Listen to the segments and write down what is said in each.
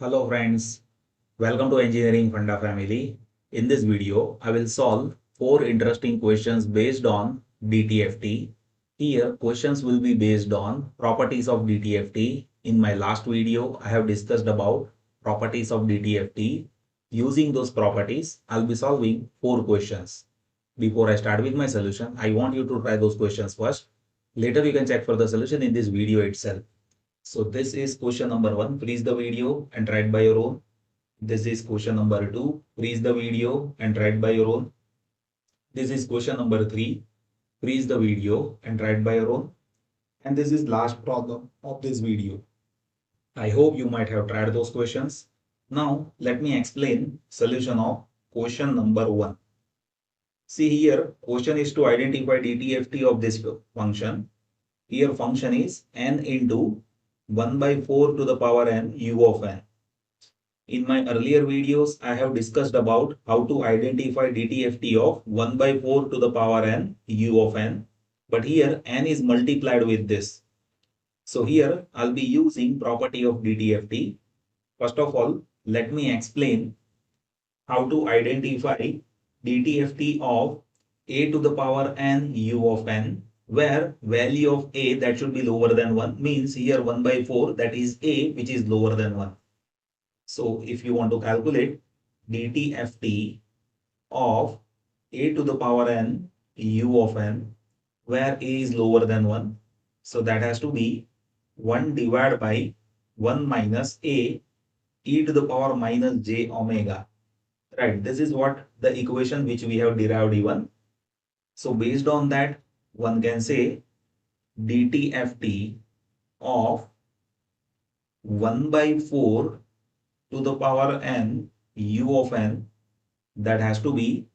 Hello friends, welcome to Engineering Funda family. In this video, I will solve 4 interesting questions based on DTFT. Here, questions will be based on properties of DTFT. In my last video, I have discussed about properties of DTFT. Using those properties, I'll be solving 4 questions. Before I start with my solution, I want you to try those questions first. Later, you can check for the solution in this video itself. So this is question number 1. Freeze the video and try it by your own. This is question number 2. Freeze the video and try it by your own. This is question number 3. Freeze the video and try it by your own. And this is last problem of this video. I hope you might have tried those questions. Now let me explain solution of question number 1. See here, question is to identify DTFT of this function. Here function is n into 1 by 4 to the power n u of n. In my earlier videos, I have discussed about how to identify DTFT of 1 by 4 to the power n u of n. But here n is multiplied with this. So here I'll be using property of DTFT. First of all, let me explain how to identify DTFT of a to the power n u of n, where value of a that should be lower than 1 means here 1 by 4, that is a which is lower than 1. So if you want to calculate DTFT of a to the power n u of n, where a is lower than 1, so that has to be 1 divided by 1 minus a e to the power minus j omega. Right, this is what the equation which we have derived even. So based on that, one can say DTFT of 1 by 4 to the power n u of n, that has to be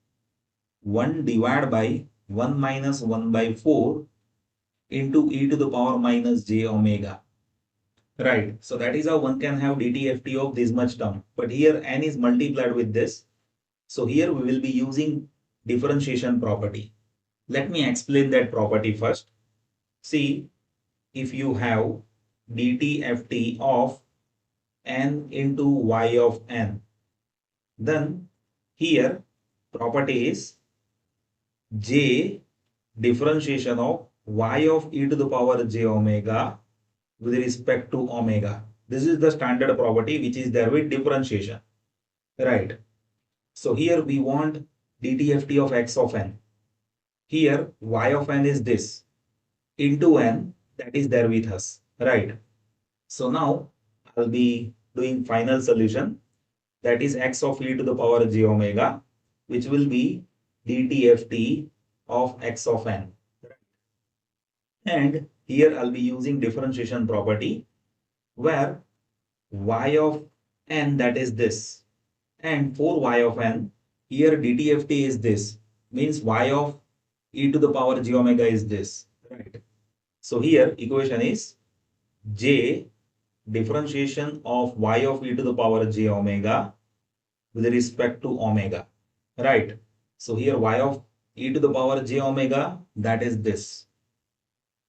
1 divided by 1 minus 1 by 4 into e to the power minus j omega. Right, so that is how one can have DTFT of this much term. But here n is multiplied with this. So here we will be using differentiation property. Let me explain that property first. See, if you have DTFT of n into y of n, then here property is j differentiation of y of e to the power j omega with respect to omega. This is the standard property which is there with differentiation. Right. So here we want DTFT of x of n. Here y of n is this into n, that is there with us. Right. So now I'll be doing final solution, that is x of e to the power j omega, which will be DTFT of x of n. And here I'll be using differentiation property, where y of n, that is this, and for y of n, here DTFT is this, means y of e to the power j omega is this. Right. So here equation is j differentiation of y of e to the power j omega with respect to omega. Right. So here y of e to the power j omega, that is this.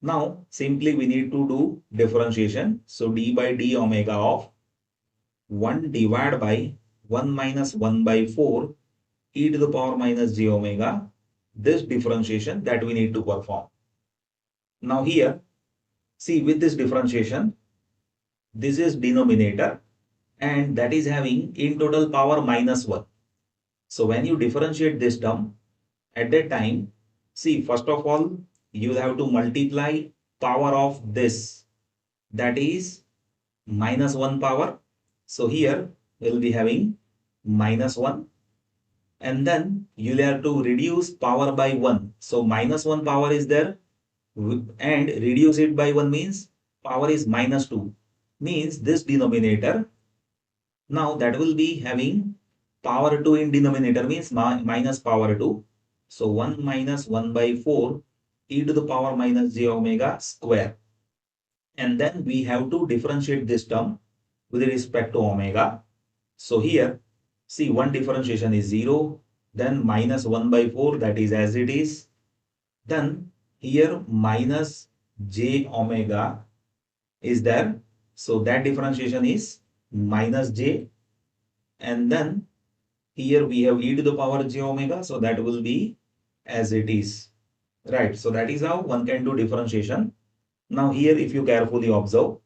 Now simply we need to do differentiation. So d by d omega of 1 divided by 1 minus 1 by 4 e to the power minus j omega, this differentiation that we need to perform. Now here, see, with this differentiation, this is denominator and that is having in total power minus 1. So when you differentiate this term, at that time, see, first of all, you have to multiply power of this, that is minus 1 power. So here we'll be having minus 1. And then you'll have to reduce power by 1. So minus 1 power is there and reduce it by 1 means power is minus 2. Means this denominator, now that will be having power 2 in denominator, means minus power 2. So 1 minus 1 by 4 e to the power minus j omega square. And then we have to differentiate this term with respect to omega. So here, see, one differentiation is 0, then minus 1 by 4, that is as it is. Then here minus j omega is there. So that differentiation is minus j, and then here we have e to the power j omega, so that will be as it is. Right, so that is how one can do differentiation. Now here if you carefully observe,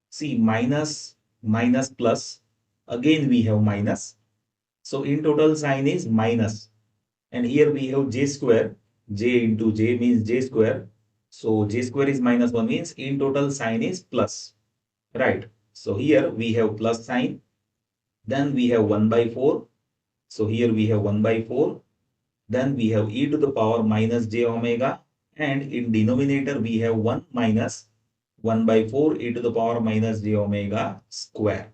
see minus minus plus, again we have minus. So in total sign is minus. And here we have j square, j into j means j square. So j square is minus 1 means in total sign is plus. Right. So here we have plus sign. Then we have 1 by 4. So here we have 1 by 4. Then we have e to the power minus j omega. And in denominator we have 1 minus 1 by 4 e to the power minus j omega square.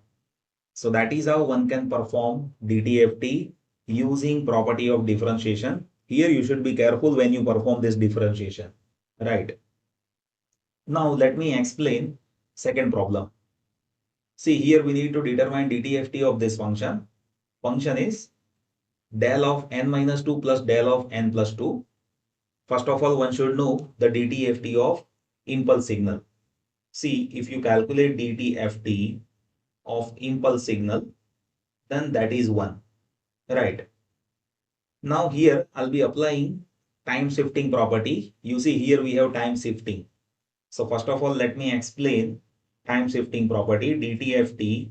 So that is how one can perform DTFT using property of differentiation. Here you should be careful when you perform this differentiation. Right. Now let me explain second problem. See here we need to determine DTFT of this function. Function is del of n minus 2 plus del of n plus 2. First of all, one should know the DTFT of impulse signal. See, if you calculate DTFT of impulse signal, then that is 1. Right. Now here I'll be applying time shifting property. You see here we have time shifting. So first of all, let me explain time shifting property. DTFT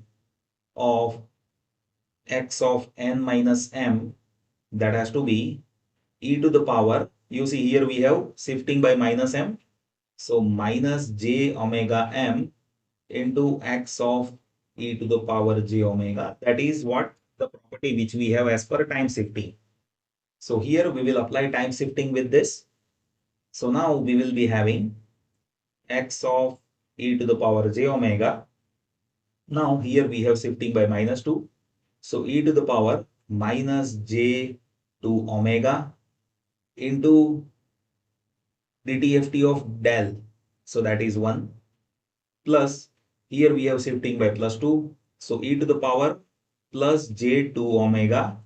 of x of n minus m, that has to be e to the power. You see here we have shifting by minus m. So minus j omega m into x of e to the power j omega. That is what the property which we have as per time shifting. So here we will apply time shifting with this. So now we will be having x of e to the power j omega. Now here we have shifting by minus 2. So e to the power minus j 2 omega into DTFT of del. So that is 1 plus here we have shifting by plus 2. So e to the power plus j 2 omega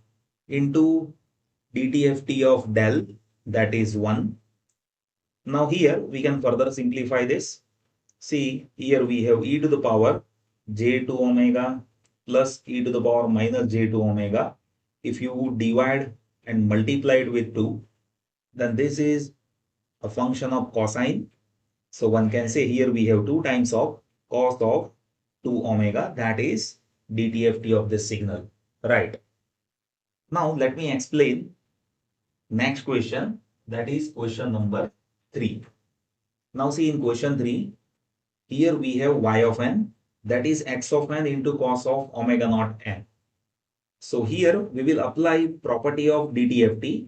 into DTFT of del, that is 1. Now here we can further simplify this. See here we have e to the power j 2 omega plus e to the power minus j 2 omega. If you divide and multiply it with 2, then this is a function of cosine. So one can say here we have 2 times of cos of 2 omega, that is DTFT of this signal. Right. Now let me explain next question, that is question number 3. Now see in question 3, here we have y of n, that is x of n into cos of omega naught n. So here we will apply property of DTFT,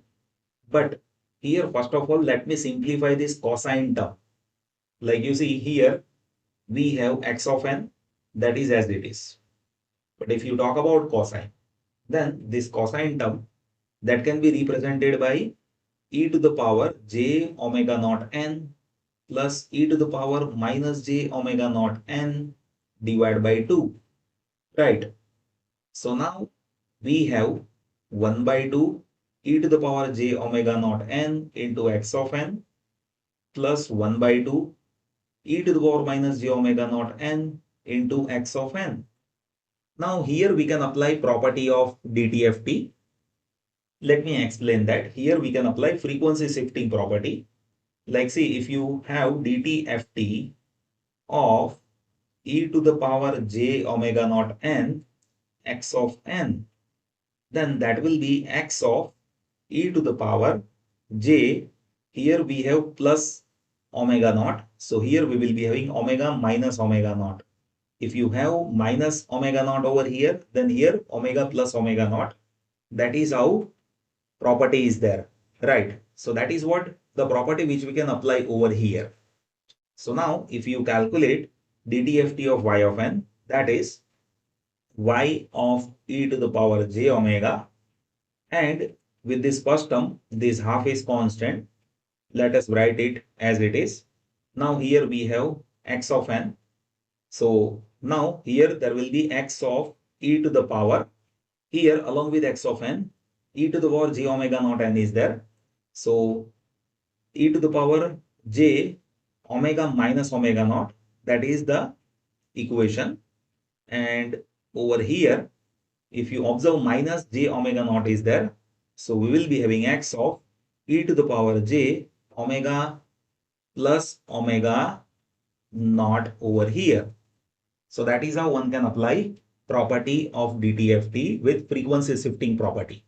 but here first of all let me simplify this cosine term. Like you see here we have x of n, that is as it is. But if you talk about cosine, then this cosine term that can be represented by e to the power j omega naught n plus e to the power minus j omega naught n divided by 2. Right. So now we have 1 by 2 e to the power j omega naught n into x of n plus 1 by 2 e to the power minus j omega naught n into x of n. Now here we can apply property of DTFT. Let me explain that. Here we can apply frequency shifting property. Like see if you have DTFT of e to the power j omega naught n x of n, then that will be x of e to the power j. Here we have plus omega naught. So here we will be having omega minus omega naught. If you have minus omega naught over here, then here omega plus omega naught. That is how property is there. Right. So that is what the property which we can apply over here. So now if you calculate DTFT of y of n, that is y of e to the power j omega, and with this first term, this half is constant. Let us write it as it is. Now here we have x of n. So now here there will be x of e to the power. Here along with x of n, e to the power j omega naught n is there. So e to the power j omega minus omega naught, that is the equation. And over here, if you observe minus j omega naught is there, so we will be having x of e to the power j omega plus omega naught over here. So that is how one can apply property of DTFT with frequency shifting property.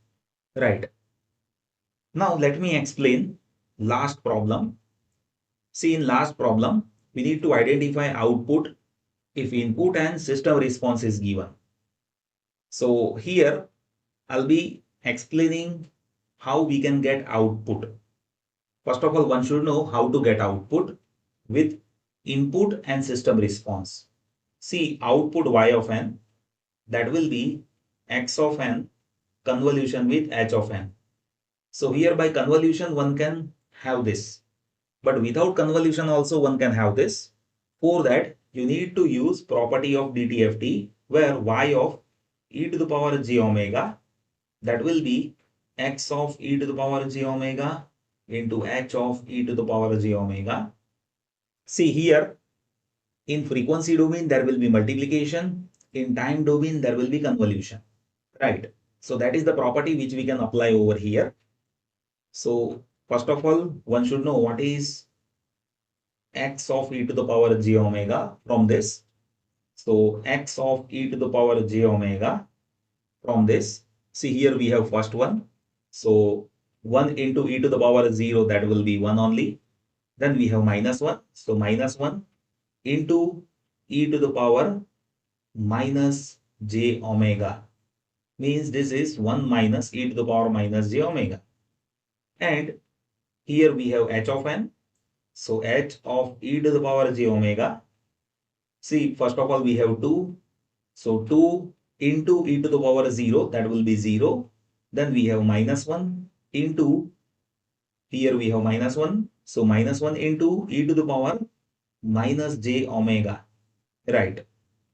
Right. Now let me explain last problem. See, in last problem, we need to identify output if input and system response is given. So here I'll be explaining how we can get output. First of all, one should know how to get output with input and system response. See, output y of n, that will be x of n convolution with h of n. So here by convolution one can have this, but without convolution also one can have this. For that you need to use property of DTFT where y of e to the power j omega, that will be x of e to the power j omega into h of e to the power j omega. See here, in frequency domain there will be multiplication, in time domain there will be convolution, right? So that is the property which we can apply over here. So first of all, one should know what is x of e to the power j omega from this. So x of e to the power j omega from this. See here we have first one. So 1 into e to the power 0, that will be 1 only. Then we have minus 1. So minus 1 into e to the power minus j omega. Means this is 1 minus e to the power minus j omega. And here we have h of n. So h of e to the power j omega. See, first of all we have 2. So 2 into e to the power 0, that will be 0. Then we have minus 1 into, here we have minus 1. So minus 1 into e to the power minus j omega. Right.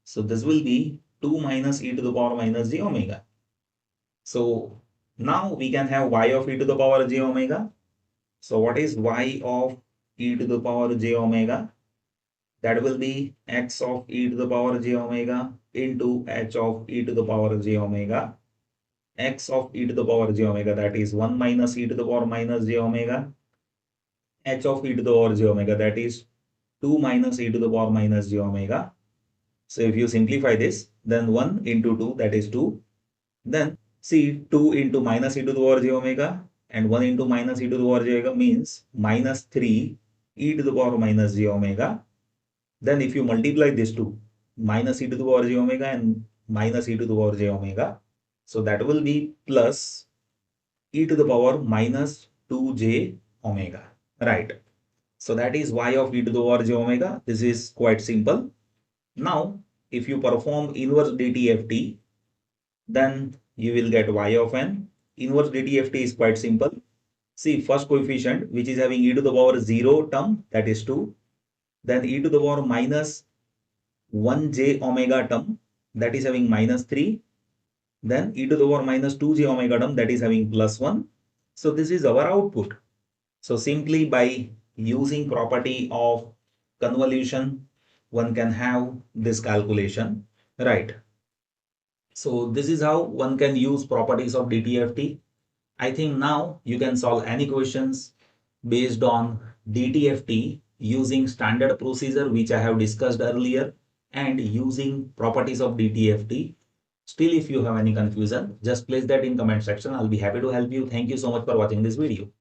So this will be 2 minus e to the power minus j omega. So now we can have y of e to the power j omega. So what is y of e to the power j omega? That will be x of e to the power j omega into h of e to the power j omega. X of e to the power j omega, that is 1 minus e to the power minus j omega. H of e to the power j omega, that is 2 minus e to the power minus j omega. So if you simplify this, then 1 into 2, that is 2. Then see, 2 into minus e to the power j omega and 1 into minus e to the power j omega means minus 3 e to the power minus j omega. Then if you multiply these two, minus e to the power j omega and minus e to the power j omega, so that will be plus e to the power minus 2j omega, right? So that is y of e to the power j omega. This is quite simple. Now, if you perform inverse DTFT, then you will get y of n. Inverse DTFT is quite simple. See, first coefficient, which is having e to the power 0 term, that is 2. Then e to the power minus 1j omega term, that is having minus 3. Then e to the power minus 2j omega term, that is having plus 1. So this is our output. So simply by using property of convolution, one can have this calculation, right? So this is how one can use properties of DTFT. I think now you can solve any questions based on DTFT using standard procedure which I have discussed earlier and using properties of DTFT. Still, if you have any confusion, just place that in comment section. I'll be happy to help you. Thank you so much for watching this video.